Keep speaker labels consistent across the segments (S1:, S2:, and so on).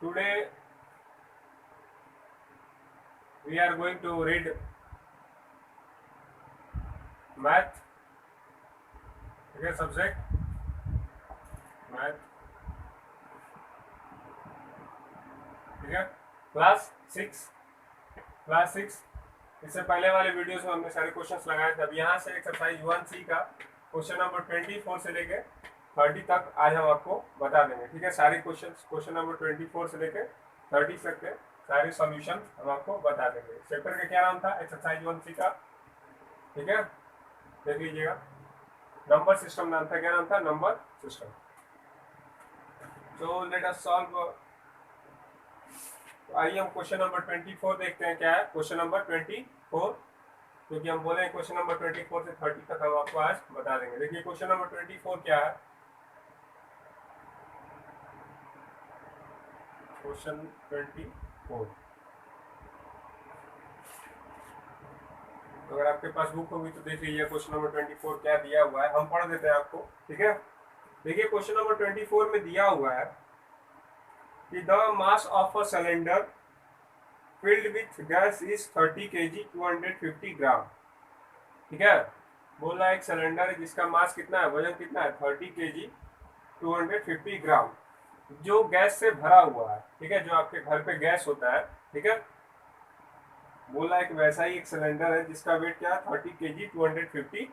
S1: Today we are going to read math. Okay, subject math. ठीक है, class 6 इससे पहले वाले वीडियोस में हमने सारे क्वेश्चंस लगाए थे। अब यहाँ से एक्सरसाइज 1C का क्वेश्चन नंबर 24 से लेके 30 तक आज हम आपको बता देंगे। ठीक है, सारे क्वेश्चन नंबर 24 से लेके 30 तक के सारे सॉल्यूशन हम आपको बता देंगे। चैप्टर का क्या नाम था? एक्सरसाइज 1C का। ठीक है, देख लीजिएगा। नंबर सिस्टम नाम था। क्या नाम था? Number system. So let us solve. आइए हम क्वेश्चन नंबर 24 देखते हैं क्या है। क्वेश्चन नंबर 24, क्योंकि हम बोले क्वेश्चन नंबर 24 से 30 तक हम आपको आज बता देंगे। देखिए क्वेश्चन नंबर 24 क्या है। क्वेश्चन 24, अगर आपके पास बुक होगी तो देख लीजिए क्वेश्चन नंबर 24 क्या दिया हुआ है। हम पढ़ देते हैं आपको। ठीक है, देखिए क्वेश्चन नंबर 24 में दिया हुआ है कि the mass of a cylinder filled with gas is 30 kg 250 ग्राम। ठीक है, बोल रहा है एक सिलेंडर है जिसका मास कितना है, वजन कितना है, 30 kg 250 ग्राम, जो गैस से भरा हुआ है। ठीक है, जो आपके घर पे गैस होता है। ठीक है, बोला है कि वैसा ही एक सिलेंडर है जिसका वेट क्या है, 30 kg 250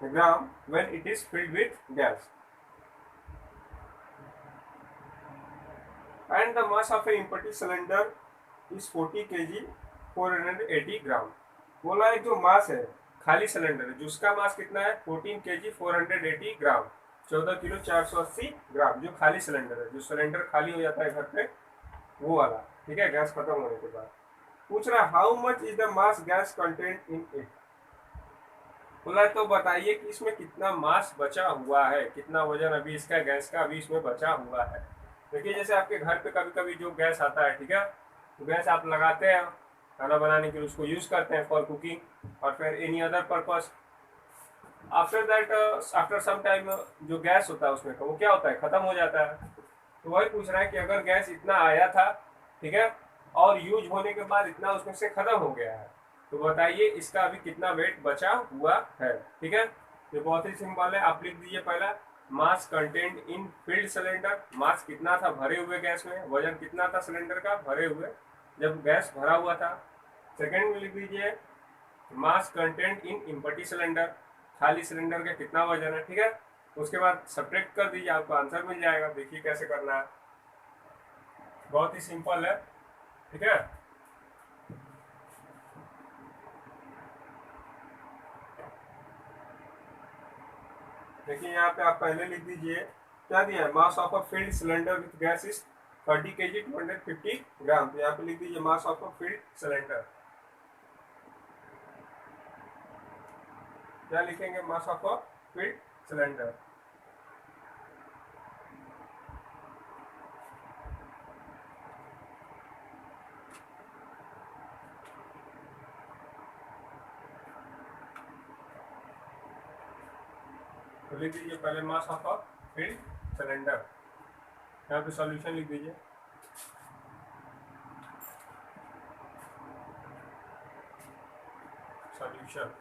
S1: gram when it is filled with gas and the mass of A empty cylinder is 40 kg 480 ग्राम। बोला है जो मास है खाली सिलेंडर है, जिसका मास कितना है, 14 kg 480 ग्राम, 14 किलो 480 ग्राम, जो खाली सिलेंडर है, जो सिलेंडर खाली हो जाता है घर पे, वो वाला। ठीक है, गैस खत्म होने के बाद पूछ रहा है how much is the mass gas content in it. बोला तो बताइए कि इसमें कितना मास बचा हुआ है, कितना वजन अभी इसका गैस का अभी इसमें बचा हुआ है। देखिए जैसे आपके घर पे कभी कभी जो गैस आता है, ठीक है, तो गैस आप लगाते हैं खाना बनाने के लिए, उसको यूज करते हैं फॉर कुकिंग और फिर any other purpose. After that after some time जो गैस होता है उसमें वो क्या होता है, खत्म हो जाता है। तो वही पूछ रहा है कि अगर गैस इतना आया था, ठीक है, और यूज होने के बाद इतना उसमें से खत्म हो गया है, तो बताइए इसका अभी कितना वेट बचा हुआ है। ठीक है, ये बहुत ही सिंपल है। आप लिख दीजिए पहला मास कंटेंट इन फिल्ड सिलेंडर, मास कितना था भरे हुए गैस में, वजन कितना था सिलेंडर का भरे हुए जब गैस भरा हुआ था। सेकेंड में लिख दीजिए मास कंटेंट इन एम्प्टी सिलेंडर, खाली सिलेंडर का कितना वजन है। ठीक है, उसके बाद सब्ट्रैक्ट कर दीजिए, आपको आंसर मिल जाएगा। देखिए कैसे करना है, बहुत ही सिंपल है। ठीक है, देखिए यहाँ पे आप पहले लिख दीजिए क्या दिया है, mass of a field cylinder with gas is 30 kg 250 ग्राम। तो यहाँ पे लिख दीजिए mass of a field cylinder. क्या लिखेंगे, mass of a field cylinder. तो लिख दीजिए पहले mass of a field cylinder. यहाँ पे सॉल्यूशन लिख दीजिए। Solution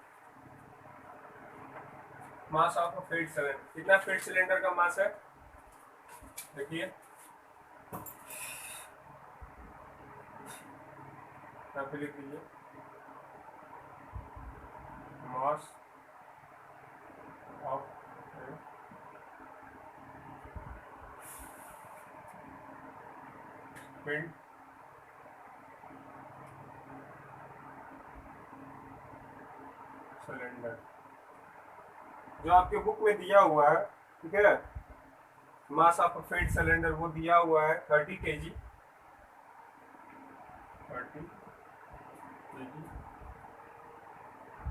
S1: mass of a field cylinder, कितना फील्ड सिलेंडर का मास है, देखिए यहाँ पे लिख दीजिए मास ऑफ फील्ड सिलेंडर, जो आपके बुक में दिया हुआ है। ठीक है, मास ऑफ फील्ड सिलेंडर वो दिया हुआ है 30 kg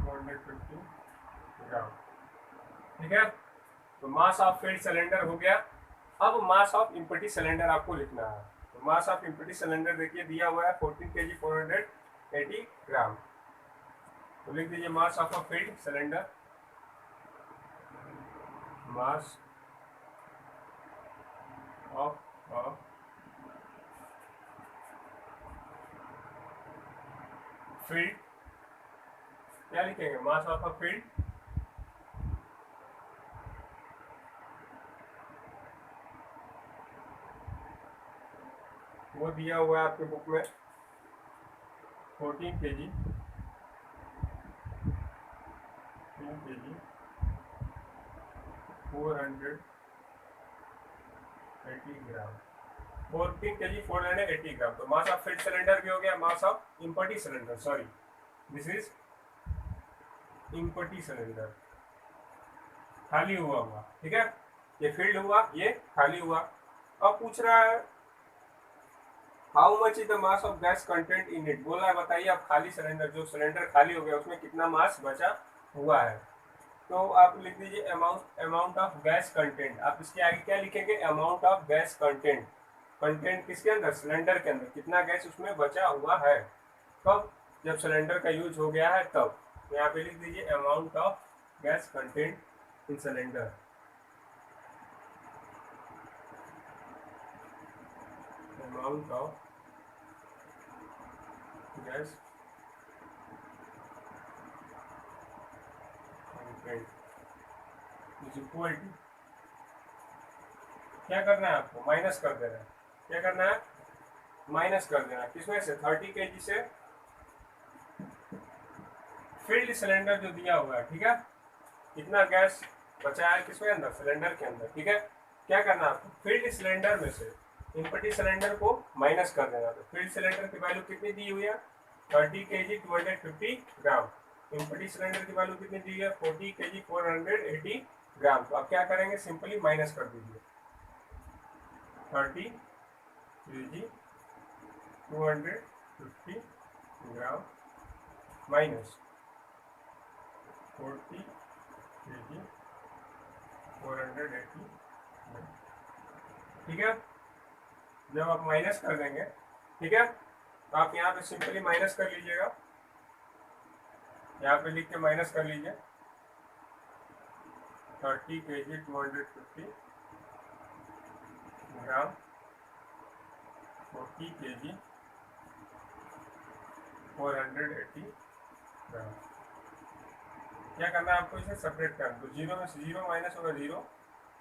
S1: 250 ग्राम। ठीक है, तो मास ऑफ फील्ड सिलेंडर हो गया। अब मास ऑफ एम्प्टी सिलेंडर आपको लिखना है। तो मास ऑफ एम्प्टी सिलेंडर देखिए दिया हुआ है 14 kg 480 ग्राम। तो लिख दीजिए mass of a field cylinder, mass of a field, क्या लिखेंगे, मास ऑफ अ फील्ड, वो दिया हुआ है आपके बुक में 14 kg, 480 ग्राम, 14 kg 480 ग्राम। तो मास ऑफ फिल्ड सिलेंडर भी हो गया, mass of empty cylinder, sorry this is empty cylinder, खाली हुआ, ठीक है, ये फील्ड हुआ, ये खाली हुआ। अब पूछ रहा है how much is the mass of gas content in it, बोला है बताइए आप खाली सिलेंडर, जो सिलेंडर खाली हो गया उसमें कितना मास बचा हुआ है। तो आप लिख दीजिए अमाउंट ऑफ गैस कंटेंट, आप इसके आगे क्या लिखेंगे, amount of gas content, content किसके अंदर, सिलेंडर के अंदर, कितना गैस उसमें बचा हुआ है, कब, जब सिलेंडर का यूज हो गया है तब। यहाँ पे लिख दीजिए amount of gas content in cylinder, amount of gas content is equal to, क्या करना है आपको, माइनस कर देना है, क्या करना है, माइनस कर देना, किसमें से, 30 kg से फील्ड सिलेंडर जो दिया हुआ है, ठीक है, कितना गैस बचा है किसमें अंदर, सिलेंडर के अंदर, ठीक है, क्या करना है आपको, फील्ड सिलेंडर में से इम्पटी सिलेंडर को माइनस कर देना। तो फील्ड सिलेंडर की वैल्यू कितनी दी हुई है, 30 kg 250 ग्राम, इम्पटी सिलेंडर की वैल्यू कितनी दी है, 40 kg 480 ग्राम। तो आप क्या करेंगे, सिंपली माइनस कर दीजिए, 30 kg 250 ग्राम माइनस 40 kg 480, ठीक है, जब आप माइनस कर देंगे, ठीक है, तो आप यहाँ पे सिंपली माइनस कर लीजिएगा, यहाँ पे लिख के माइनस कर लीजिए, 30 kg 250 ग्राम 40 kg 480 ग्राम। क्या करना है आपको, इसे सेपरेट कर दो, जीरो में से जीरो माइनस होगा जीरो,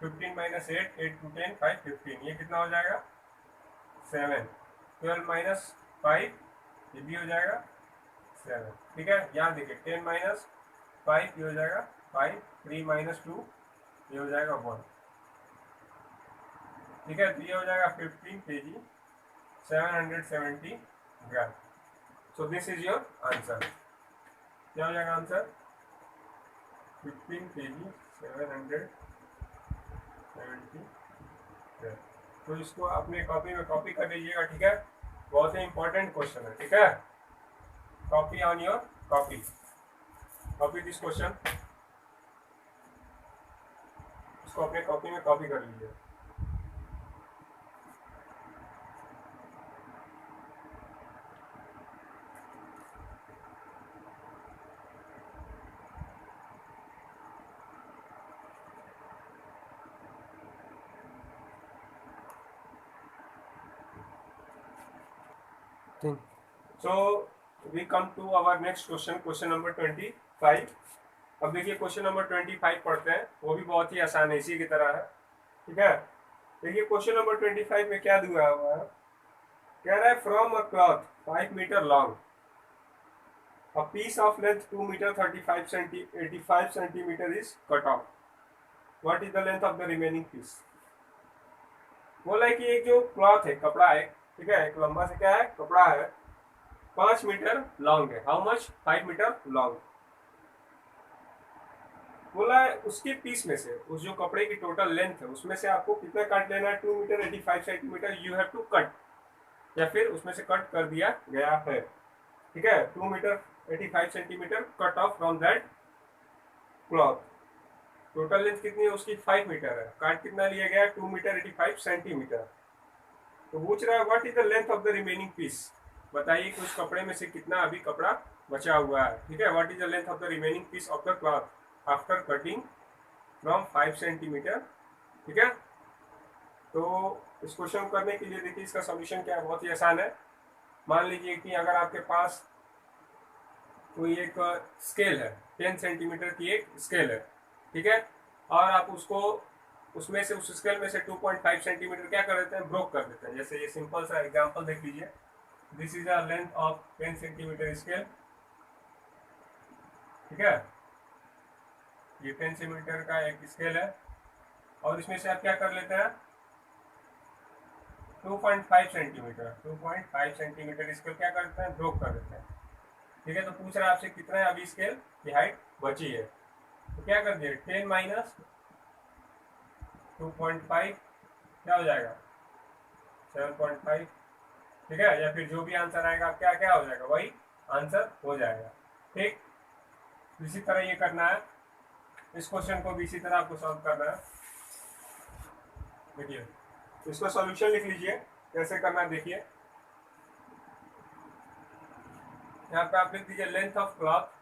S1: 15 माइनस 8, 8 टू 10 5 15, ये कितना हो जाएगा 7, 12 माइनस 5, ये भी हो जाएगा 7, ठीक है, यहाँ देखिए 10 माइनस 5 ये हो जाएगा 5, 3 माइनस 2 ये हो जाएगा 1, ठीक है, तो ये हो जाएगा 15 kg 770 gram. So this is your answer, क्या हो जाएगा आंसर, 15 kg 770 ग्राम। तो इसको अपने कॉपी में कॉपी कर लीजिएगा, ठीक है, बहुत ही इंपॉर्टेंट क्वेश्चन है, ठीक है, copy on your copy, copy this question, इसको अपने कॉपी में कॉपी कर लीजिए। So we come to our next question, question number 25। अब देखिए क्वेश्चन नंबर 25 पढ़ते हैं, वो भी बहुत ही आसान है, इसी की तरह है, ठीक है। देखिए क्वेश्चन नंबर 25 में क्या दिया हुआ है, कह रहा है from a cloth 5 metre long, a piece of length 2 metre 85 centimetre is cut off, what is the length of the remaining piece. बोला है कि एक जो क्लॉथ है, कपड़ा है, ठीक है, एक लंबा से क्या है, कपड़ा है, 5 मीटर लॉन्ग है, हाउ मच, 5 मीटर लॉन्ग। बोला है उसके पीस में से, उस जो कपड़े की टोटल लेंथ है उसमें से आपको कितना काट लेना है, 2 metre 85 centimetre you have to cut, या फिर उसमें से कट कर दिया गया है, ठीक है, 2 metre 85 centimetre cut off from that cloth, total length कितनी है उसकी, 5 मीटर है, काट कितना लिया गया है, 2 मीटर 85 सेंटीमीटर। तो पूछ रहा है what is the length of the remaining piece, बताइए कि उस कपड़े में से कितना अभी कपड़ा बचा हुआ है, ठीक है, what is the length of the remaining piece of the cloth after cutting from 5 centimetre, ठीक है। तो इस क्वेश्चन को करने के लिए देखिए इसका सॉल्यूशन क्या है, बहुत ही आसान है। मान लीजिए कि अगर आपके पास कोई एक स्केल है, 10 सेंटीमीटर की एक स्केल है, ठीक है, और आप उसको उसमें से उस स्केल में से 2.5 सेंटीमीटर क्या कर देते हैं, ब्रोक कर देते हैं। जैसे ये सिंपल सा एग्जांपल देख लीजिए, this is a length of 10 centimetre scale, ठीक है, ये 10 सेंटीमीटर का एक स्केल है, और इसमें से आप क्या कर लेते हैं, 2.5 सेंटीमीटर 2.5 सेंटीमीटर स्केल क्या करते हैं, ब्रोक कर देते हैं, ठीक है। तो पूछ रहा है आपसे कितना है अभी स्केल की हाइट बची है, तो क्या कर दिए, 10 माइनस 2.5 क्या हो जाएगा, 7.5, ठीक है, या फिर जो भी आंसर आएगा क्या क्या हो जाएगा, वही आंसर हो जाएगा, ठीक। इसी तरह ये करना है, इस क्वेश्चन को भी इसी तरह आपको सॉल्व करना है। देखिए इसका सॉल्यूशन लिख लीजिए, कैसे करना है देखिए, यहाँ पे आप लिख दीजिए length of cloth,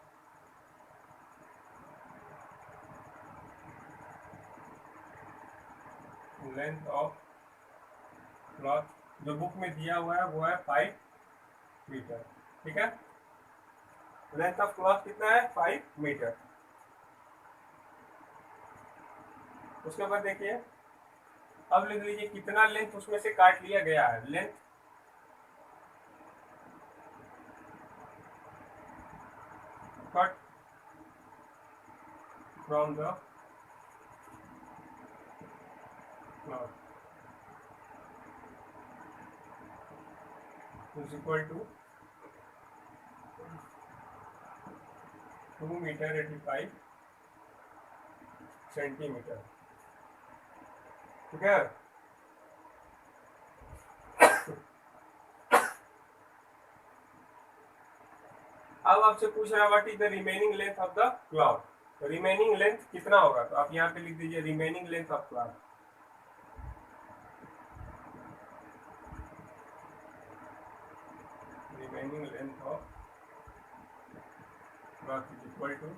S1: length of cloth जो बुक में दिया हुआ है वो है 5 मीटर, ठीक है, लेंथ ऑफ क्लॉथ कितना है, 5 मीटर। उसके बाद देखिए अब लिख लीजिए कितना लेंथ उसमें से काट लिया गया है, length cut from the cloth is equal to 2 metre 85 centimetre, ठीक है। अब आपसे पूछ रहा है what is the remaining length of the cloth, तो रिमेनिंग लेंथ कितना होगा, तो आप यहाँ पे लिख दीजिए remaining length of cloth, remaining length of cloth is equal to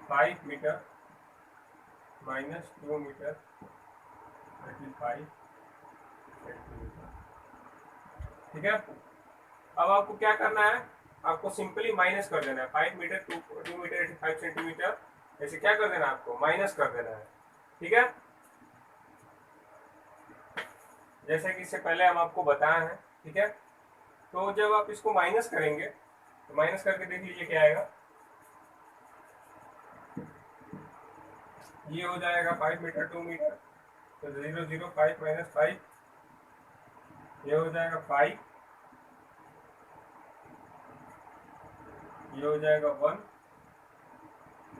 S1: 5 metre minus 2 metre 35 centimetre, ठीक है। अब आपको क्या करना है, आपको सिंपली माइनस कर देना है, 5 मीटर 2 मीटर 85 सेंटीमीटर, ऐसे क्या कर देना है, आपको माइनस कर देना है, ठीक है, जैसे कि इससे पहले हम आपको बताए हैं, ठीक है। तो जब आप इसको माइनस करेंगे तो माइनस करके देख लीजिए क्या आएगा, ये हो जाएगा 5 मीटर 2 मीटर, तो 0 0 5 माइनस 5, ये हो जाएगा 5, ये हो जाएगा 1,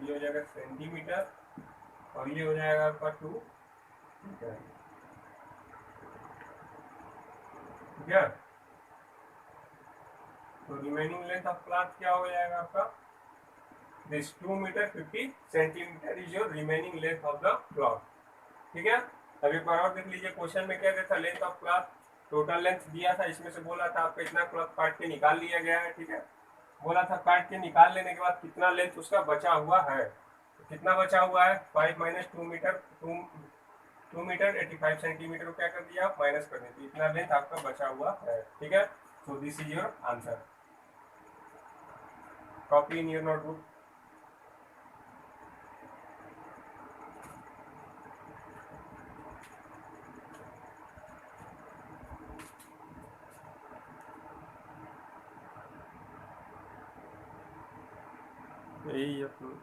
S1: ये हो जाएगा सेंटीमीटर, और ये हो जाएगा आपका 2 मीटर, ठीक है। तो रिमेनिंग लेंथ ऑफ क्लॉथ क्या हो जाएगा आपका, this 2 metre 50 centimetre is your remaining length of the cloth, ठीक है। अब एक बार और देख लीजिए, क्वेश्चन में क्या दिया था, length of cloth, total length दिया था, इसमें से बोला था आपका इतना क्लॉथ काट के निकाल लिया गया है, ठीक है, बोला था काट के निकाल लेने के बाद कितना लेंथ उसका बचा हुआ है, तो कितना बचा हुआ है, 5 माइनस 2 मीटर 2 मीटर 85 सेंटीमीटर को क्या कर दिया आप, माइनस कर दीजिए, इतना लेंथ आपका बचा हुआ है, ठीक है। So this is your answer, copy in your notebook. यही अपनी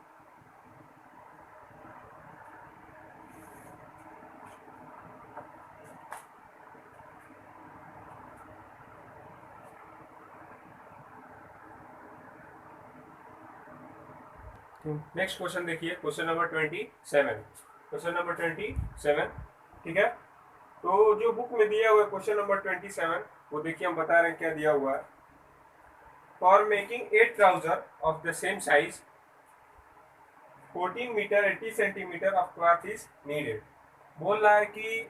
S1: नेक्स्ट क्वेश्चन देखिए, क्वेश्चन नंबर 27, क्वेश्चन नंबर 27, ठीक है। तो जो बुक में दिया हुआ है क्वेश्चन नंबर 27, वो देखिए हम बता रहे हैं क्या दिया हुआ है, for making 8 trouser of the same size 14 metre 80 centimetre of cloth is needed. बोल रहा है कि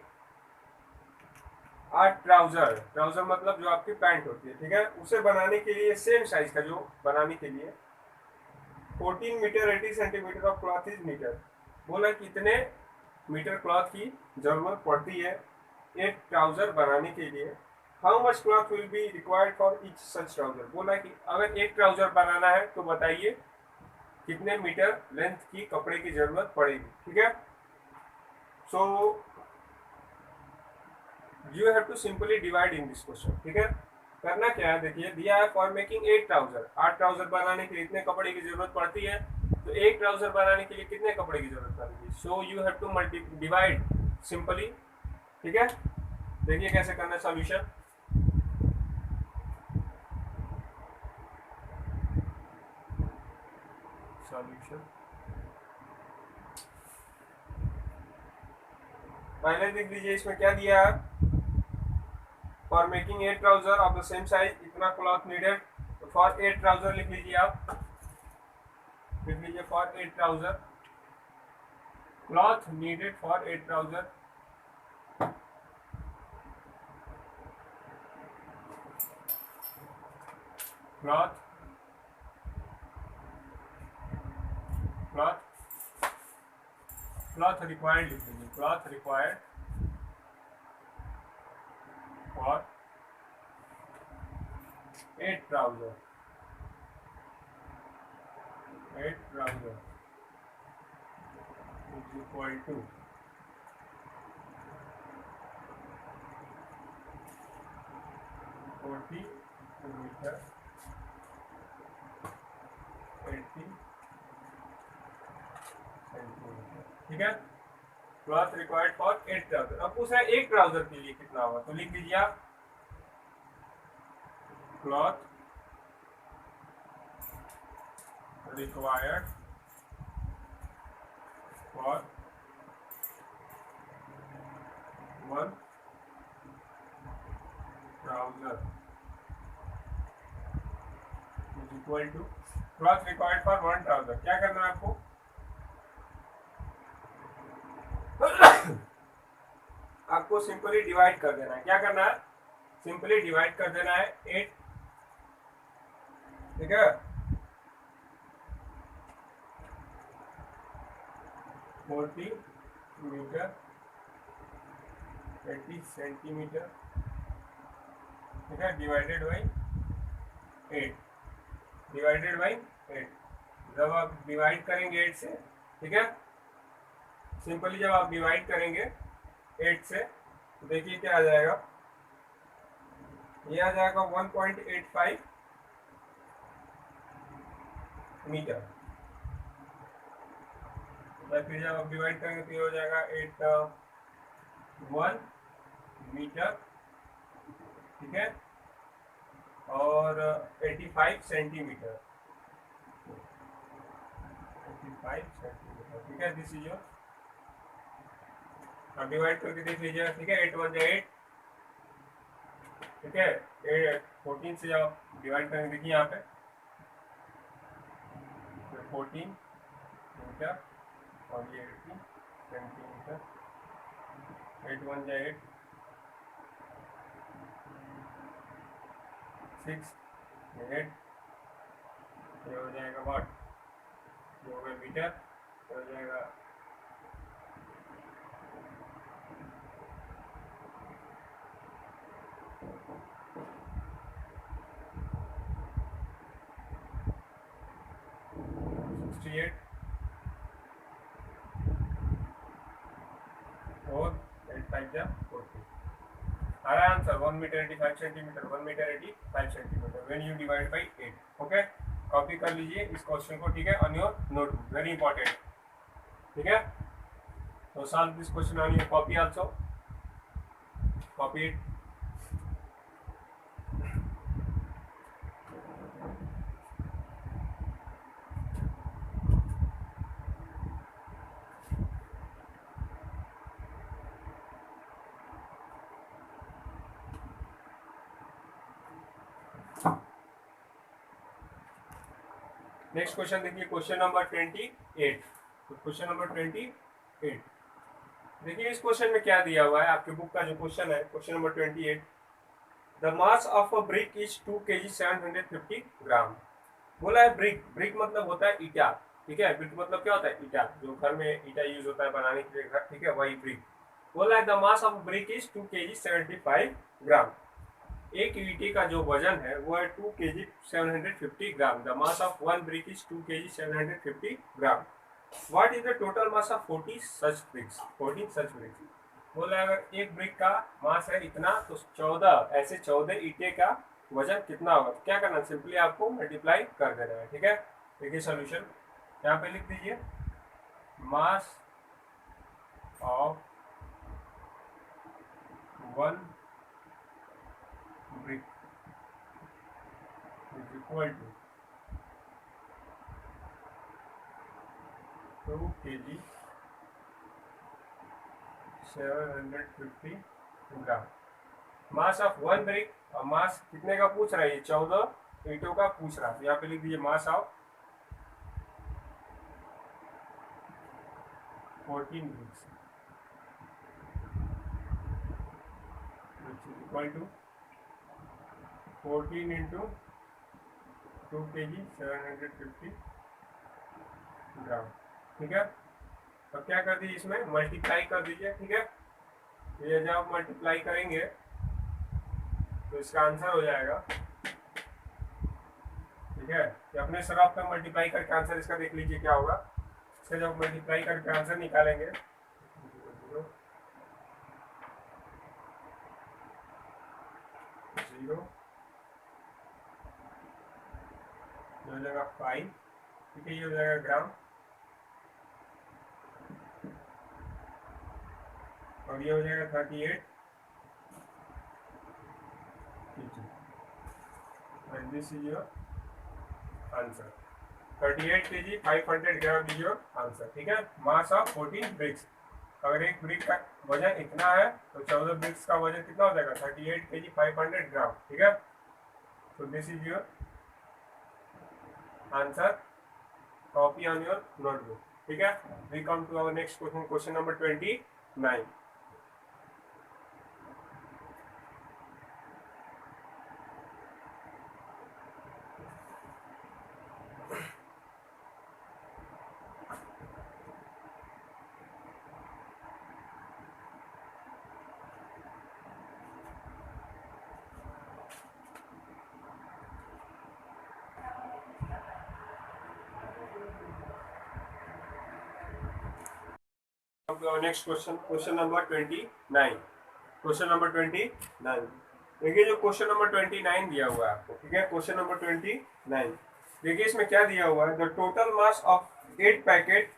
S1: 8 ट्राउजर, ट्राउजर मतलब जो आपकी पैंट होती है, ठीक है, उसे बनाने के लिए सेम साइज का जो बनाने के लिए 14 metre 80 centimetre of cloth is metre, बोला कितने मीटर क्लॉथ की जरूरत पड़ती है एक ट्राउजर बनाने के लिए how much cloth will be required for each such trouser. बोला कि अगर एक ट्राउजर बनाना है तो बताइए कितने मीटर लेंथ की कपड़े की जरूरत पड़ेगी। ठीक है, so you have to simply divide in this question. ठीक है, करना क्या है, देखिए दिया है फॉर मेकिंग 8 ट्राउजर, 8 ट्राउजर बनाने के लिए इतने कपड़े की जरूरत पड़ती है, तो एक ट्राउजर बनाने के लिए कितने कपड़े की जरूरत पड़ेगी। So you have to multi divide simply. ठीक है, देखिए कैसे करना है सॉल्यूशन। सॉल्यूशन पहले देख लीजिए इसमें क्या दिया है, for making 8 trouser of the same size इतना क्लॉथ नीडेड। तो फॉर 8 ट्राउजर लिख लीजिए आप, लिख लीजिए for 8 trouser cloth needed for 8 trouser cloth cloth cloth required लिख लीजिए, cloth required for 8 trouser 8 trouser is equal to 40 metre 80 centimetre. ठीक है, क्लॉथ रिक्वायर्ड फॉर 8 ट्राउजर। अब पूछ रहा है एक ट्राउजर के लिए कितना होगा, तो लिख लीजिए आप cloth required for 1 trouser is equal to cloth required for 1 trouser. क्या करना है आपको, आपको सिंपली डिवाइड कर देना है। क्या करना है, सिंपली डिवाइड कर देना है 8। ठीक है, 40 मीटर 80 सेंटीमीटर। ठीक है, डिवाइडेड बाई 8, डिवाइडेड बाई 8। जब आप डिवाइड करेंगे 8 से, ठीक है, सिंपली जब आप डिवाइड करेंगे 8 से, तो देखिए क्या आ जाएगा, ये आ जाएगा 1.85 मीटर। फिर जब आप डिवाइड करेंगे तो ये हो जाएगा 1 मीटर। ठीक है, और 85 सेंटीमीटर, 85 सेंटीमीटर। ठीक है, दिस इज योर, आप डिवाइड करके देख लीजिएगा। ठीक है, 8 1 जा 8। ठीक है, 14 से जब डिवाइड करेंगे, देखिए यहाँ पे 14 मीटर और ये 80 सेंटीमीटर। 8 1 जा 8, 6 8, ये हो जाएगा वाट, ये हो गया मीटर, ये हो जाएगा 68 और 8 5 जा 40। हमारा answer 1 metre 85 centimetre, 1 metre 85 centimetre when you divide by 8। Okay, copy कर लीजिए इस क्वेश्चन को। ठीक है, on your notebook, very important. ठीक है, तो solve this question on your copy also, copy it. Next question देखिए, क्वेश्चन नंबर 28। तो क्वेश्चन नंबर 28 देखिए, इस क्वेश्चन में क्या दिया हुआ है, आपके बुक का जो क्वेश्चन है, question number 28, the mass of a brick is 2 kg 750 ग्राम। बोला है ब्रिक, ब्रिक मतलब होता है ईटा। ठीक है, ब्रिक मतलब क्या होता है, ईटा, जो घर में ईटा यूज होता है बनाने के लिए घर। ठीक है, वही ब्रिक। बोला है the mass of brick is 2 kg 75 ग्राम। एक ईंटे का जो वजन है वो है 2 kg 750 gram. The mass of one brick is 2 kg 750 gram. What is the total mass of 40 such bricks? 14 such bricks. बोला अगर एक ब्रिक का मास है इतना तो 14 ऐसे 14 ईंटे का वजन कितना होगा? तो क्या करना, सिंपली आपको मल्टीप्लाई कर देना है। ठीक है, देखिए सॉल्यूशन यहाँ पे लिख दीजिए, mass of one brick is equal to 2 kg 750 gram. Mass of one brick, और मास कितने का पूछ रहा है? ये 14 ईंटों का पूछ रहा है। तो यहाँ पे लिख दीजिए mass of 14 bricks which is equal to 14 into 2 kg 750 ग्राम। ठीक है, अब क्या कर दीजिए, इसमें मल्टीप्लाई कर दीजिए। ठीक है, ये जब आप मल्टीप्लाई करेंगे तो इसका आंसर हो जाएगा। ठीक है, ये अपने सराफ पे मल्टीप्लाई करके आंसर इसका देख लीजिए क्या होगा। इसका जब मल्टीप्लाई करके आंसर निकालेंगे 0 हो जाएगा 5। ठीक है, ये हो जाएगा ग्राम, और ये हो जाएगा 38 and this is your answer। 38 kg 500 gram is your answer. ठीक है, मास ऑफ 14 ब्रिक्स। अगर एक ब्रिक का वजन इतना है तो 14 ब्रिक्स का वजन कितना हो जाएगा? 38 kg 500 ग्राम। ठीक है, तो this is your answer, copy on your notebook. ठीक है, we come to our next question, question number 29। Next question, question number 29। Question number 29, देखिए जो क्वेश्चन नंबर 29 दिया हुआ है आपको। ठीक है, क्वेश्चन नंबर 29, देखिए इसमें क्या दिया हुआ है, the total mass of 8 packet.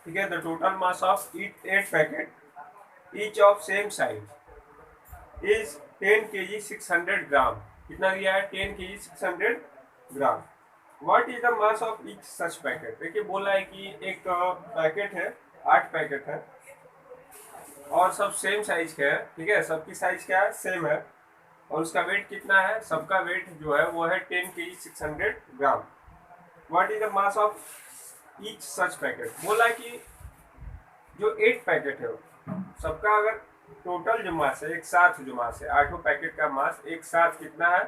S1: ठीक है, the total mass of 8 packet each of same size is 10 kg 600 ग्राम। कितना दिया है? 10 kg 600 gram. What is the mass of each such packet? देखिए बोला है कि एक पैकेट है, 8 पैकेट है और सब सेम साइज के है। ठीक है, सबकी साइज क्या है? सेम है, और उसका वेट कितना है? सबका वेट जो है वो है 10 kg 600 gram. What is the mass of each such packet? बोला कि जो 8 पैकेट है सबका अगर टोटल जो मास है, एक साथ जो मास है, 8 पैकेट का मास एक साथ कितना है?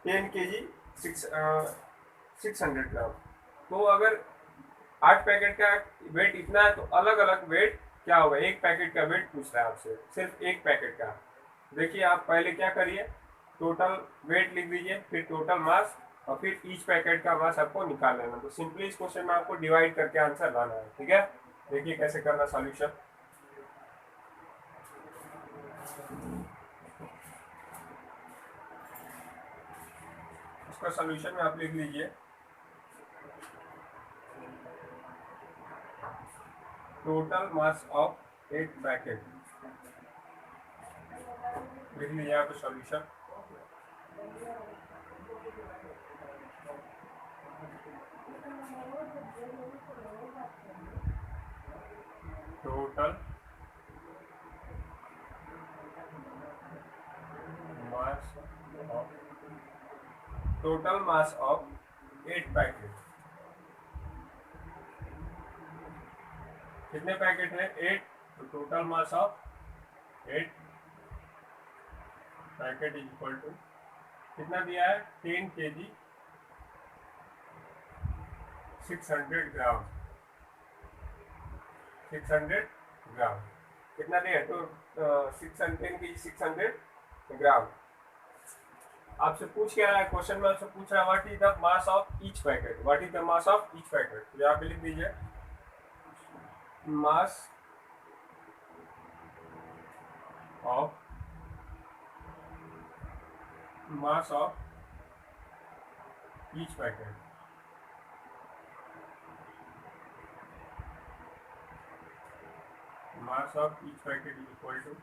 S1: 10 kg 600 ग्राम। तो अगर 8 पैकेट का वेट इतना है तो अलग अलग वेट क्या होगा? एक पैकेट का वेट पूछ रहा है आपसे, सिर्फ एक पैकेट का। देखिए आप पहले क्या करिए, टोटल वेट लिख दीजिए, फिर टोटल मास, और फिर ईच पैकेट का मास आपको निकाल लेना। तो सिंपली इस क्वेश्चन में आपको डिवाइड करके आंसर लाना है। ठीक है, देखिए कैसे करना सॉल्यूशन। उसका सॉल्यूशन में आप लिख लीजिए, टोटल मास ऑफ 8 पैकेट। लिख लीजिए यहाँ पे solution. Total mass of 8 packet. कितने पैकेट है? 8। तो total mass of 8 packet is equal to कितना दिया है? 10 kg 600 ग्राम। 600 ग्राम कितना दिया? तो 610 kg 600 ग्राम। आपसे पूछ क्या रहा है क्वेश्चन में, आपसे पूछ रहा है what is the mass of each packet, what is the mass of each packet. तो यहाँ पे लिख दीजिए mass of each packet. Mass of each packet is equal to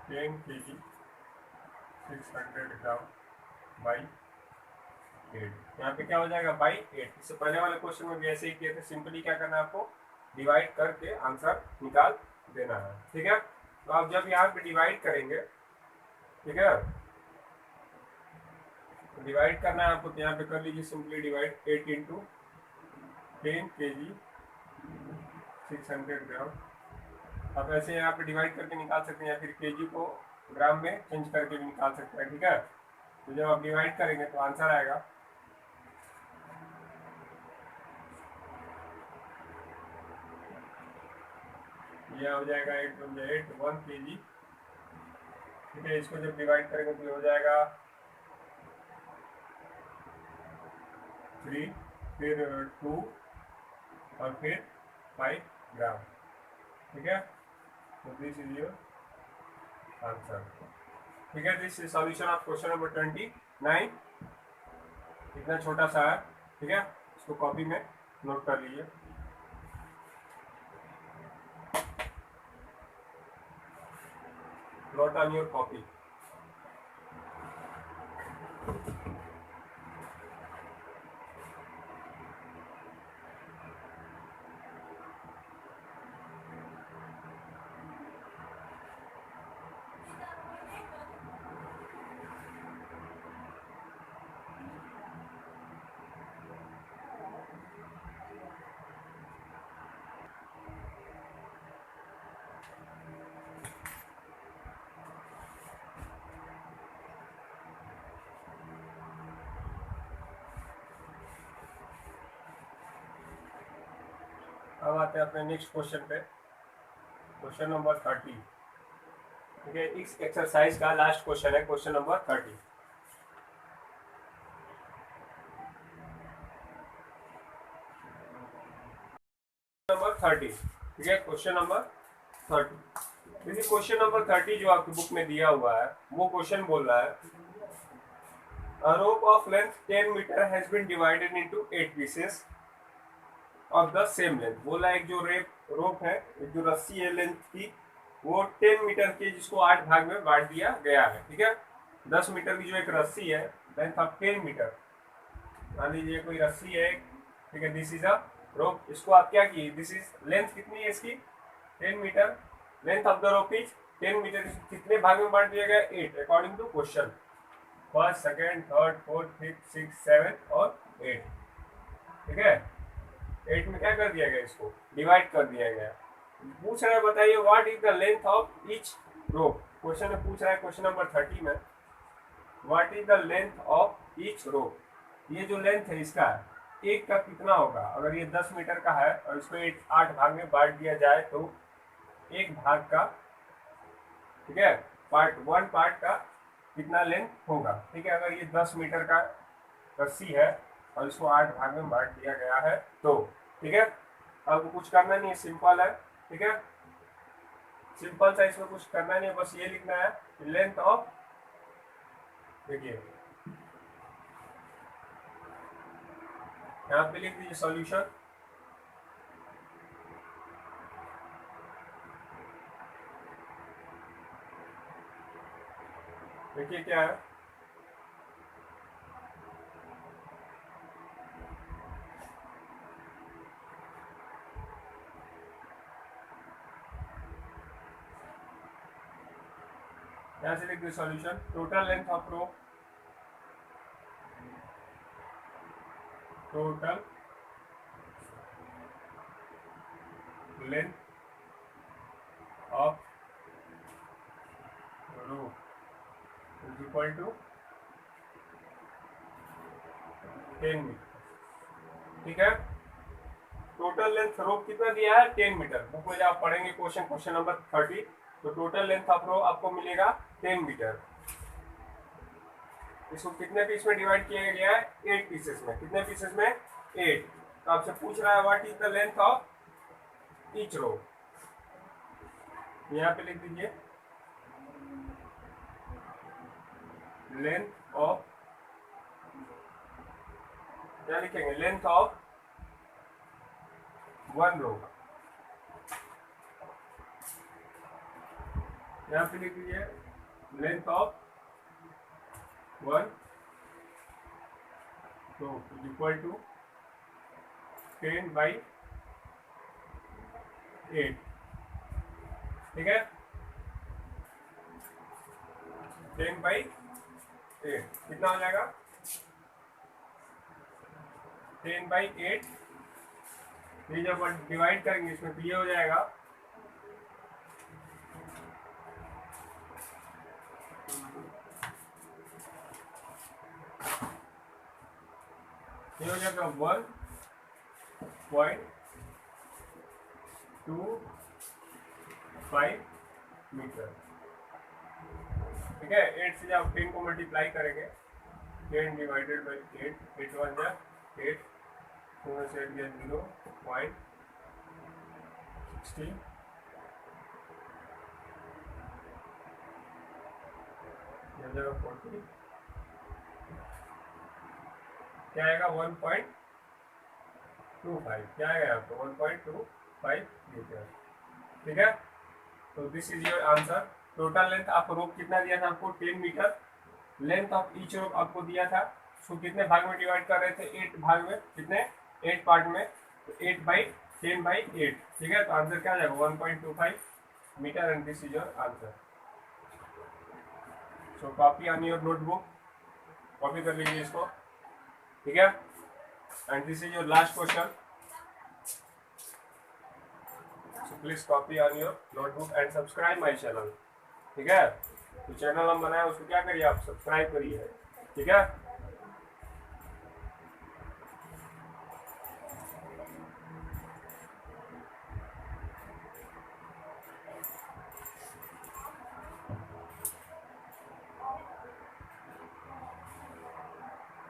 S1: 10 kg 600 gram by 8। यहाँ पे क्या हो जाएगा बाई 8। इससे पहले वाले क्वेश्चन में भी ऐसे ही किए थे, सिंपली क्या करना है आपको, डिवाइड करके आंसर निकाल देना है। ठीक है, तो आप जब यहाँ पे डिवाइड करेंगे, ठीक है, डिवाइड करना है आपको, तो यहाँ पे कर लीजिए सिंपली डिवाइड 8 इंटू 10 kg 600 ग्राम। आप ऐसे यहाँ पे डिवाइड करके निकाल सकते हैं, या फिर केजी को ग्राम में चेंज करके भी निकाल सकते हैं। ठीक है, तो जब आप डिवाइड करेंगे तो आंसर आएगा ये हो जाएगा 8 1 kg। ठीक है, इसको जब डिवाइड करेंगे तो ये हो जाएगा 3, फिर 2 और फिर 5 ग्राम। ठीक है, तो दिस इज योर आंसर। ठीक है, this is solution of question number 29। इतना छोटा सा है। ठीक है, इसको कॉपी में नोट कर लीजिए। Note on your copy. अब आते हैं अपने नेक्स्ट क्वेश्चन पे, क्वेश्चन नंबर 30। ठीक है, इस एक्सरसाइज का लास्ट क्वेश्चन है, क्वेश्चन नंबर 30। नंबर 30। ठीक है, क्वेश्चन नंबर 30। देखिए क्वेश्चन नंबर 30 जो आपकी बुक में दिया हुआ है, वो क्वेश्चन बोल रहा है a rope of length 10 meter has been divided into 8 pieces of the same length। बोला एक जो रोप है, एक जो रस्सी है लेंथ की, वो 10 मीटर की, जिसको 8 भाग में बांट दिया गया है। ठीक है, 10 मीटर की जो एक रस्सी है, लेंथ ऑफ 10 मीटर, मान लीजिए कोई रस्सी है। ठीक है, दिस इज अ रोप। इसको आप क्या किए, दिस इज लेंथ कितनी है इसकी 10 metre, length of the rope is 10 metre. कितने भाग में बांट दिया गया, 8 अकॉर्डिंग टू क्वेश्चन। First, second, third, fourth, fifth, six, 7 और 8। ठीक है, 8 में क्या कर दिया गया, इसको डिवाइड कर दिया गया। पूछ रहा है बताइए what is the length of each rope. Question में पूछ रहा है क्वेश्चन नंबर 30 में, what is the length of each rope. ये जो लेंथ है इसका, एक का कितना होगा। अगर ये 10 मीटर का है और इसको 8 भाग में बांट दिया जाए तो एक भाग का, ठीक है, वन पार्ट का कितना लेंथ होगा। ठीक है, अगर ये 10 मीटर का रस्सी है और इसको 8 भाग में बांट दिया गया है तो, ठीक है, अब कुछ करना नहीं है, सिंपल है। ठीक है, सिंपल सा, इसमें कुछ करना नहीं है, बस ये लिखना है लेंथ ऑफ, देखिए यहाँ पे लिख दीजिए सॉल्यूशन। देखिए क्या है, यहाँ से लिख दीजिए solution. Total length of rope, total length of rope is equal to 10 metre. ठीक है, टोटल लेंथ रोप कितना दिया है 10 मीटर। बुक में जब आप पढ़ेंगे क्वेश्चन नंबर 30, तो टोटल लेंथ ऑफ रोप आपको मिलेगा 10 मीटर। इसको कितने पीस में डिवाइड किया गया है 8 पीसेस में। कितने पीसेस में 8। तो आपसे पूछ रहा है what is the length of each row. यहाँ पे लिख दीजिए लेंथ ऑफ, क्या लिखेंगे, लेंथ ऑफ वन रो। यहाँ पे लिख दीजिए length of one row is equal to 10/8। ठीक है, 10/8 कितना हो जाएगा 10/8। ये जब डिवाइड करेंगे इसमें तो ये हो जाएगा ये हो जाएगा 1.25 मीटर। ठीक है, 8 से जब 10 को मल्टीप्लाई करेंगे 10 डिवाइडेड बाई 8, 8 1 जा 8, 2 से 8 गया 0.60, ये हो जाएगा 40, क्या आएगा 1.25, क्या आएगा आपको 1.25 मीटर। ठीक है, तो this is your answer. Total length आपको रोप कितना दिया था आपको 10 मीटर। लेंथ ऑफ ईच रोप आपको दिया था, उसको कितने भाग में डिवाइड कर रहे थे 8 भाग में, कितने 8 पार्ट में, तो 8/10/8। ठीक है, तो आंसर क्या आ जाएगा 1.25 metre and this is your answer. So copy on your notebook, copy कर लीजिए इसको। ठीक है, and this is your last question. So please copy on your notebook and subscribe my channel। ठीक है, तो चैनल हम बनाए उसको क्या करिए आप सब्सक्राइब करिए। ठीक है।